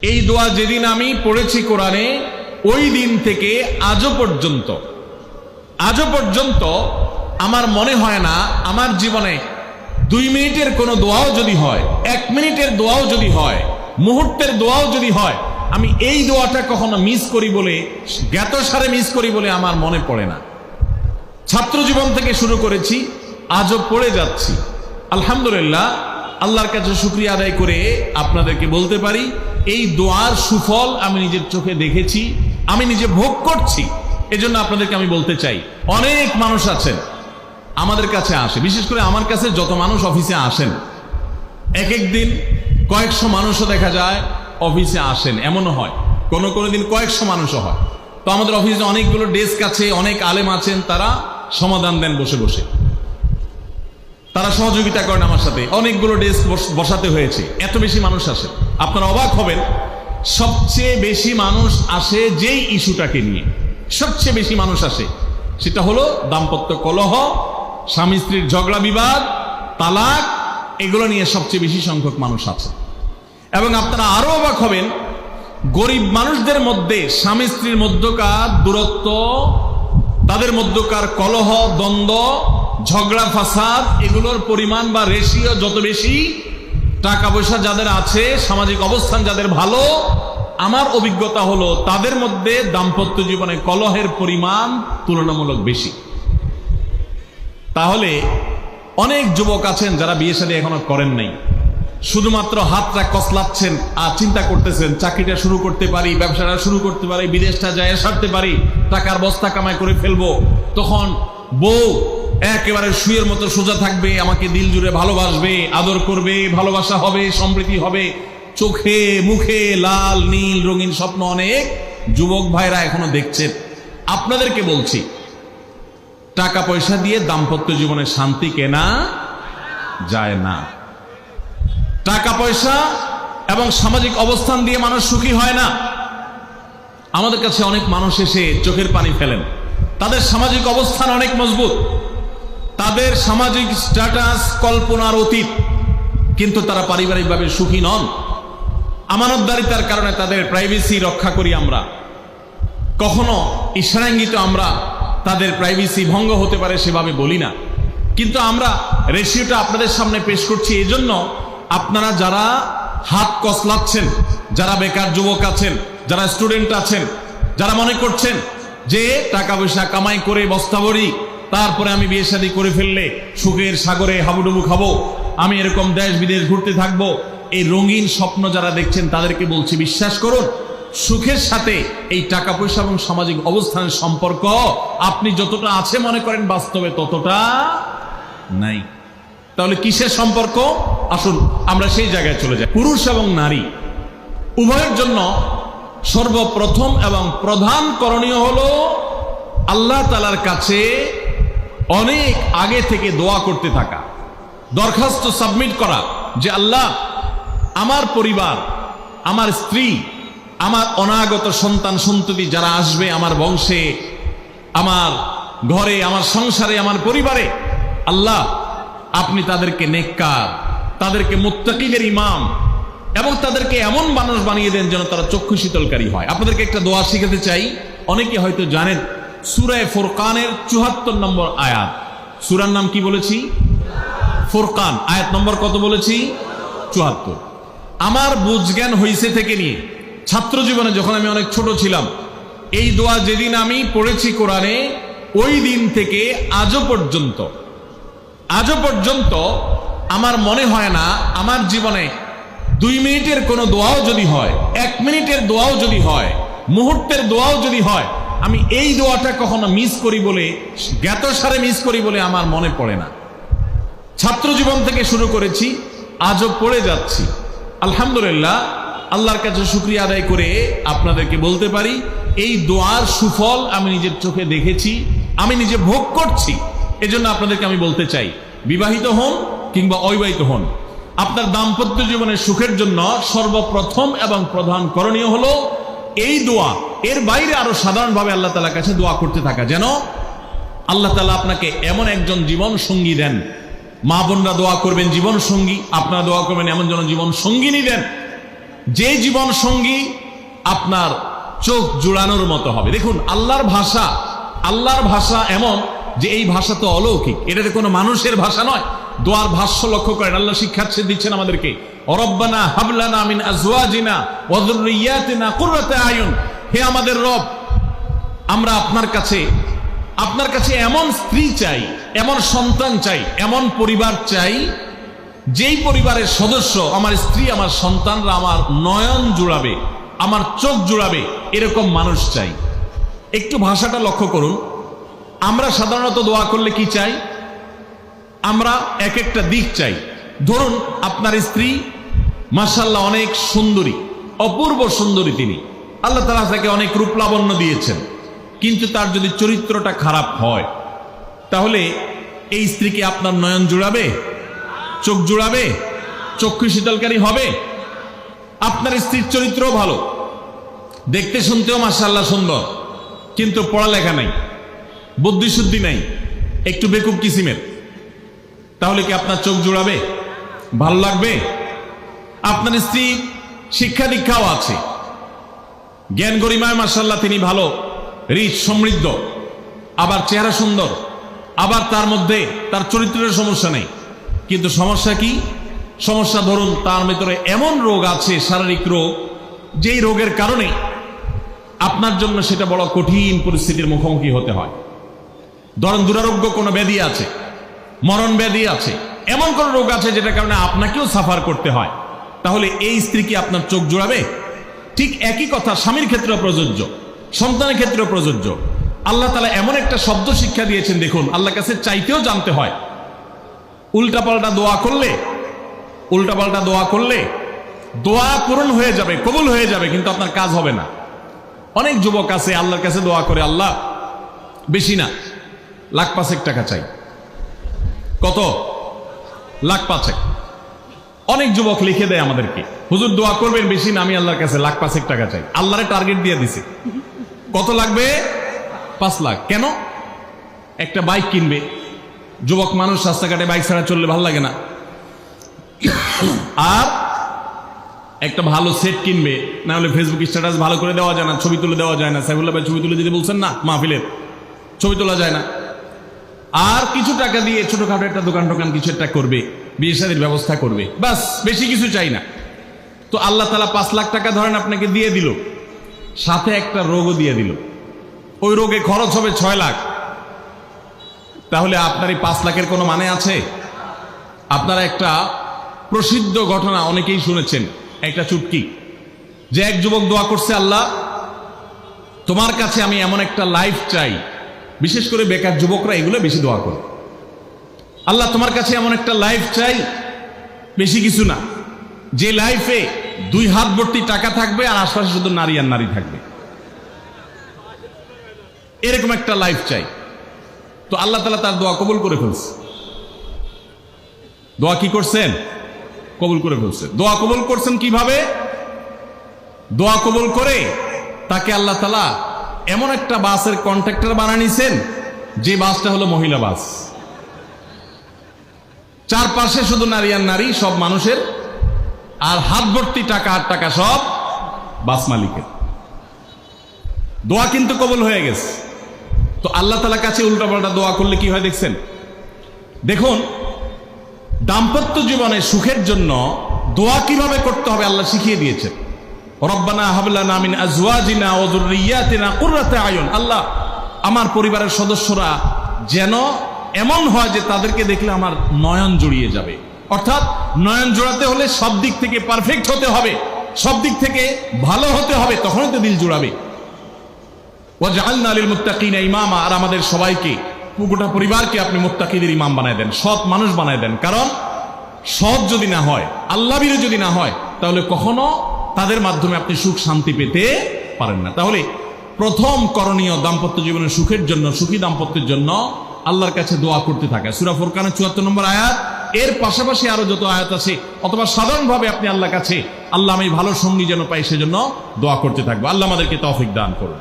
এই দোয়া যেদিন আমি পড়েছি কোরআনে ওই দিন থেকে আজও পর্যন্ত আমার মনে হয় না আমার জীবনে 2 মিনিটের কোনো দোয়াও যদি হয়, 1 মিনিটের দোয়াও যদি হয়, মুহূর্তের দোয়াও যদি হয়, আমি এই দোয়াটা কখনো মিস করি বলে, জ্ঞাতসারে মিস করি বলে আমার মনে পড়ে না। ছাত্র জীবন থেকে শুরু করেছি, আজও পড়ে যাচ্ছি। আলহামদুলিল্লাহ, আল্লাহর কাছে শুকরিয়া আদায় করে আপনাদেরকে বলতে পারি এই দোয়ার সুফল আমি নিজের চোখে দেখেছি, আমি নিজে ভোগ করছি। এজন্য আপনাদেরকে আমি বলতে চাই, অনেক মানুষ আছেন আমাদের কাছে আসে, বিশেষ করে আমার কাছে যত মানুষ অফিসে আসেন, এক এক দিন কয়েকশো মানুষও দেখা যায় অফিসে আসেন, এমনও হয় কোন দিন কয়েকশো মানুষও হয়। তো আমাদের অফিসে অনেকগুলো ডেস্ক আছে, অনেক আলেম আছেন, তারা সমাধান দেন বসে বসে, তারা সহযোগিতা করেন আমার সাথে। অনেকগুলো ডেস্ক বসাতে হয়েছে, এত বেশি মানুষ আসে। আপনারা অবাক হবেন, সবচেয়ে বেশি মানুষ আসে যেই ইস্যুটাকে নিয়ে, সবচেয়ে বেশি মানুষ আসে সেটা হলো দাম্পত্য কলহ, স্বামী স্ত্রীর ঝগড়া বিবাদ, তালাক, এগুলো নিয়ে সবচেয়ে বেশি সংখ্যক মানুষ আছে। এবং আপনারা আরো অবাক হবেন, গরিব মানুষদের মধ্যে স্বামী স্ত্রীর মধ্যকার দূরত্ব, তাদের মধ্যকার কলহ, দ্বন্দ্ব, ঝগড়া, ফাসাদ, এগুলোর পরিমাণ বা রেশিও যত বেশি, টাকা পয়সা যাদের আছে, সামাজিক অবস্থান যাদের ভালো, আমার অভিজ্ঞতা হলো তাদের মধ্যে দাম্পত্য জীবনে কলহের পরিমাণ তুলনামূলক বেশি। তাহলে অনেক যুবক আছেন যারা বিয়ে শাদী এখনো করেন নাই, শুধুমাত্র হাতটা কসলাচ্ছেন আর চিন্তা করতেছেন চাকরিটা শুরু করতে পারি, ব্যবসাটা শুরু করতে পারি, বিদেশটা যায় সারতে পারি, টাকার বস্তা কামাই করে ফেলবো, তখন বউ একেবারে শুয়ের মতো সোজা থাকবে, আমাকে দিল জুড়ে ভালোবাসবে, আদর করবে, ভালোবাসা হবে, সমৃদ্ধি হবে, চোখে মুখে লাল নীল রঙিন স্বপ্ন অনেক যুবক ভাইরা এখনো দেখছেন। আপনাদেরকে বলছি, টাকা পয়সা দিয়ে দাম্পত্য জীবনে শান্তি কেনা যায় না। টাকা পয়সা এবং সামাজিক অবস্থান দিয়ে মানুষ সুখী হয় না। আমাদের কাছে অনেক মানুষ এসে চোখের পানি ফেলেন, তাদের সামাজিক অবস্থান অনেক মজবুত, তাদের সামাজিক স্ট্যাটাস কল্পনার অতীত, কিন্তু তারা পারিবারিকভাবে সুখী নন। আমানতদারিতার কারণে তাদের প্রাইভেসি রক্ষা করি আমরা, কখনো ইশারাঙ্গিত আমরা তাদের প্রাইভেসি ভঙ্গ হতে পারে সেভাবে বলি না, কিন্তু আমরা রেশিওটা আপনাদের সামনে পেশ করছি এজন্য আপনারা যারা হাত কসলাচ্ছেন, যারা বেকার যুবক আছেন, যারা স্টুডেন্ট আছেন, যারা মনে করছেন যে টাকা পয়সা কামাই করে বস্তাবড়ি, তারপরে আমি বিয়ে শাদী করে ফেললে সুখের সাগরে হাবুডুবু খাবো, আমি এরকম দেশ বিদেশ ঘুরতে থাকবো, এই রঙিন স্বপ্ন যারা দেখছেন তাদেরকে বলছি, বিশ্বাস করুন, সুখের সাথে এই টাকা পয়সা এবং সামাজিক অবস্থানের সম্পর্ক আপনি যতটা আছে মনে করেন বাস্তবে ততটা নাই। তাহলে কিসের সম্পর্ক? আসুন আমরা সেই জায়গায় চলে যাই। পুরুষ এবং নারী উভয়ের জন্য সর্বপ্রথম এবং প্রধান করণীয় হলো আল্লাহ তাআলার কাছে অনেক আগে থেকে দোয়া করতে থাকা, দরখাস্ত সাবমিট করা যে আল্লাহ, আমার পরিবার, আমার স্ত্রী, আমার অনাগত সন্তান সন্ততি যারা আসবে আমার বংশে, আমার ঘরে, আমার সংসারে, আমার পরিবারে, আল্লাহ আপনি তাদেরকে নেককার, তাদেরকে মুত্তাকিদের ইমাম এবং তাদেরকে এমন মানুষ বানিয়ে দেন যেন তারা চক্ষু শীতলকারী হয়। আপনাদেরকে একটা দোয়া শিখাতে চাই, অনেকে হয়তো জানেন, সূরা ফুরকানের ৭৪ নম্বর আয়াত। সূরার নাম কি বলেছি? ফুরকান। আয়াত নম্বর কত বলেছি? ৭৪। আমার বুঝজ্ঞান হইছে থেকে নিয়ে ছাত্র জীবনে যখন আমি অনেক ছোট ছিলাম, এই দোয়া যেদিন আমি পড়েছি কোরআনে ওই দিন থেকে আজও পর্যন্ত আমার মনে হয় না আমার জীবনে 2 মিনিটের কোনো দোয়াও যদি হয়, 1 মিনিটের দোয়াও যদি হয়, মুহূর্তের দোয়াও যদি হয়, আমি এই দোয়াটা কখনো মিস করি বলে, জ্ঞাতসারে মিস করি বলে আমার মনে পড়ে না। ছাত্র জীবন থেকে শুরু করেছি, আজও পড়ে যাচ্ছি। আলহামদুলিল্লাহ, আল্লাহর কাছে শুকরিয়া আদায় করে আপনাদেরকে বলতে পারি এই দোয়ার সুফল আমি নিজের চোখে দেখেছি, আমি নিজে ভোগ করছি। এজন্য আপনাদেরকে আমি বলতে চাই, বিবাহিত হন কিংবা অবিবাহিত হন, আপনার দাম্পত্য জীবনের সুখের জন্য সর্বপ্রথম এবং প্রধান করণীয় হলো এই দোয়া। এর বাইরে আরো সাধারণভাবে আল্লাহ তাআলার কাছে দোয়া করতে থাকা, যেন আল্লাহ তাআলা আপনাকে এমন একজন জীবন সঙ্গী দেন। মা বোনরা দোয়া করবেন জীবন সঙ্গী, আপনারা দোয়া করবেন এমন যেন জীবন সঙ্গিনী দেন যে জীবন সঙ্গী আপনার চোখ জুড়ানোর মতো হবে। দেখুন আল্লাহর ভাষা এমন যে এই ভাষা তো অলৌকিক, এটা তো কোনো মানুষের ভাষা নয়। দোয়ার ভাষ্য লক্ষ্য করেন, আল্লাহ শিক্ষাচ্ছে দিচ্ছেন আমাদেরকে, রব্বানা হাবলানা মিন আজওয়াজিনা ওয়া যুররিয়াতিনা কুররাতা আয়ুন, হে আমাদের রব, আমরা আপনার কাছে এমন স্ত্রী চাই, এমন সন্তান চাই, এমন পরিবার চাই, যেই পরিবারের সদস্য আমার স্ত্রী, আমার সন্তানরা আমার নয়ন জুড়াবে, আমার চোখ জুড়াবে, এরকম মানুষ চাই। একটু ভাষাটা লক্ষ্য করুন। আমরা সাধারণত দোয়া করলে কি চাই? আমরা এক একটা দিক চাই। ধরুন আপনার স্ত্রী মাশাআল্লাহ অনেক সুন্দরী, অপূর্ব সুন্দরী, তিনি আল্লাহ তাআলা তাকে অনেক রূপ লাবণ্য দিয়েছেন, কিন্তু তার যদি চরিত্রটা খারাপ হয়, তাহলে এই স্ত্রীকে আপনার নয়ন জুড়াবে, চোখ জুড়াবে, চক্ষু শীতলকারী হবে? আপনার স্ত্রীর চরিত্রও ভালো, দেখতে শুনতেও মাশাআল্লাহ সুন্দর, কিন্তু পড়ালেখা নাই, বুদ্ধিশুদ্ধি নাই, একটু বেকুব কিসিমের, তাহলে কি আপনার চোখ জুড়াবে? ভালো লাগবে? আপনার স্ত্রী শিক্ষা দীক্ষাও আছে, জ্ঞান গরিমায় মাশাআল্লাহ তিনি ভালো, রিচ, সমৃদ্ধ, আবার চেহারা সুন্দর, আবার তার মধ্যে তার চরিত্রের সমস্যা নেই, কিন্তু সমস্যা কি? সমস্যা ধরুন তার ভিতরে এমন রোগ আছে, শারীরিক রোগ, যেই রোগের কারণে আপনার জন্য সেটা বড় কঠিন পরিস্থিতির মুখোমুখি হতে হয়। ধরেন দুরারোগ্য কোনো ব্যাধি আছে, মরণ ব্যাধি আছে, এমন কোন রোগ আছে যেটার কারণে আপনাকেও সাফার করতে হয়, তাহলে এই স্ত্রী কি আপনার চোখ জোড়াবে? ঠিক একই কথা স্বামীর ক্ষেত্রে প্রযোজ্য, সন্তানের ক্ষেত্রে প্রযোজ্য। আল্লাহ তাআলা এমন একটা শব্দ শিক্ষা দিয়েছেন, দেখুন আল্লাহর কাছে চাইতেও জানতে হয়। উল্টাপাল্টা দোয়া করলে দোয়া পূরণ হয়ে যাবে, কবুল হয়ে যাবে, কিন্তু আপনার কাজ হবে না। অনেক যুবক আছে আল্লাহর কাছে দোয়া করে, আল্লাহ বেশি না, 1,05,000 টাকা চাই। কত? 1,05,000। অনেক যুবক লিখে দেয় আমাদেরকে, হুজুর দোয়া করবেন, বেশি না, আমি আল্লাহর কাছে 1,05,000 টাকা চাই। আল্লাহরে টার্গেট দিয়ে দিছে, কত লাগবে? 5 লাখ। কেন? একটা বাইক কিনবে। যুবক মানুষ, রাস্তাঘাটে বাইক ছাড়া চললে ভালো লাগে না, আর একটা ভালো সেট কিনবে, না হলে ফেসবুক স্ট্যাটাস ভালো করে দেওয়া যায় না, ছবি তুলে দেওয়া যায় না। সাইফুল্লাহ ভাই ছবি তুলে দিতে বলছেন না, মাহফিলের ছবি তোলা যায় না। আর কিছু টাকা দিয়ে ছোটখাটো একটা দোকান কিছু একটা করবে, বিয়ে শাদীর ব্যবস্থা করবে, বাস, বেশি কিছু চাই না। তো আল্লাহ তাআলা 5 লাখ টাকা ধরেন আপনাকে দিয়ে দিল, সাথে একটা রোগও দিয়ে দিল, ওই রোগে খরচ হবে 6 লাখ। তাহলে আপনার এই 5 লাখের কোনো মানে আছে? আপনারা একটা প্রসিদ্ধ ঘটনা অনেকেই শুনেছেন, একটা চুটকি, যে এক যুবক দোয়া করছে, আল্লাহ তোমার কাছে আমি এমন একটা লাইফ চাই, বিশেষ করে বেকার যুবকরা এগুলো বেশি দোয়া করে, আল্লাহ তোমার কাছে এমন একটা লাইফ চাই, বেশি কিছু না, যে লাইফে 2 হাত ভর্তি টাকা থাকবে আর আশপাশে শুধু নারী আর নারী থাকবে, এরকম একটা লাইফ চাই। তো আল্লাহ তাআলা তার দোয়া কবুল করে ফেলছে। দোয়া কি করছেন? কবুল করে ফেলছে। দোয়া কবুল করছেন কিভাবে? দোয়া কবুল করে তাকে আল্লাহ তাআলা এমন একটা বাসের কন্ট্রাক্টর বানিয়ে নিছেন, যে বাসটা হলো মহিলা বাস, চারপাশে শুধু নারী আর নারী, সব মানুষের, আর হাত ভর্তি টাকা আর টাকা সব বাস মালিকের। দোয়া কিন্তু কবুল হয়ে গেছে। তো আল্লাহ তাআলার কাছে উল্টাপাল্টা দোয়া করলে কি হয় দেখছেন? দেখুন দাম্পত্য জীবনে সুখের জন্য দোয়া কিভাবে করতে হবে আল্লাহ শিখিয়ে দিয়েছেন। রব্বানা হাবলানা মিন আজওয়াজিনা ওয়া যুররিয়াতিনা কুররাতা আয়ুন, আল্লাহ আমার পরিবারের সদস্যরা যেন এমন হয় যে তাদেরকে দেখলে আমার নয়ন জড়িয়ে যাবে। অর্থাৎ নয়ন জোড়াতে হলে সব দিক থেকে পারফেক্ট হতে হবে, সব দিক থেকে ভালো হতে হবে, তখনই তো দিল জোড়াবে। ওয়াজআলনা লিল মুত্তাকিনা ইমামা, আর আমাদের সবাইকে, গোটা পরিবারকে আপনি মুত্তাকিদের ইমাম বানায় দেন, সৎ মানুষ বানায় দেন। কারণ সৎ যদি না হয়, আল্লাহভীরু যদি না হয়, তাহলে কখনো তাদের মাধ্যমে আপনি সুখ শান্তি পেতে পারেন না। তাহলে প্রথম করণীয় দাম্পত্য জীবনের সুখের জন্য, সুখী দাম্পত্যের জন্য আল্লাহর কাছে দোয়া করতে থাকা। সূরা ফুরকানের ৭৪ নম্বর আয়াত, এর পাশাপাশি আরো যত আয়াত আছে, অথবা সাধারণভাবে আপনি আল্লাহর কাছে, আল্লাহ আমি ভালো সঙ্গী যেন পাই সেজন্য দোয়া করতে থাকবো। আল্লাহ আমাদেরকে তৌফিক দান করুন।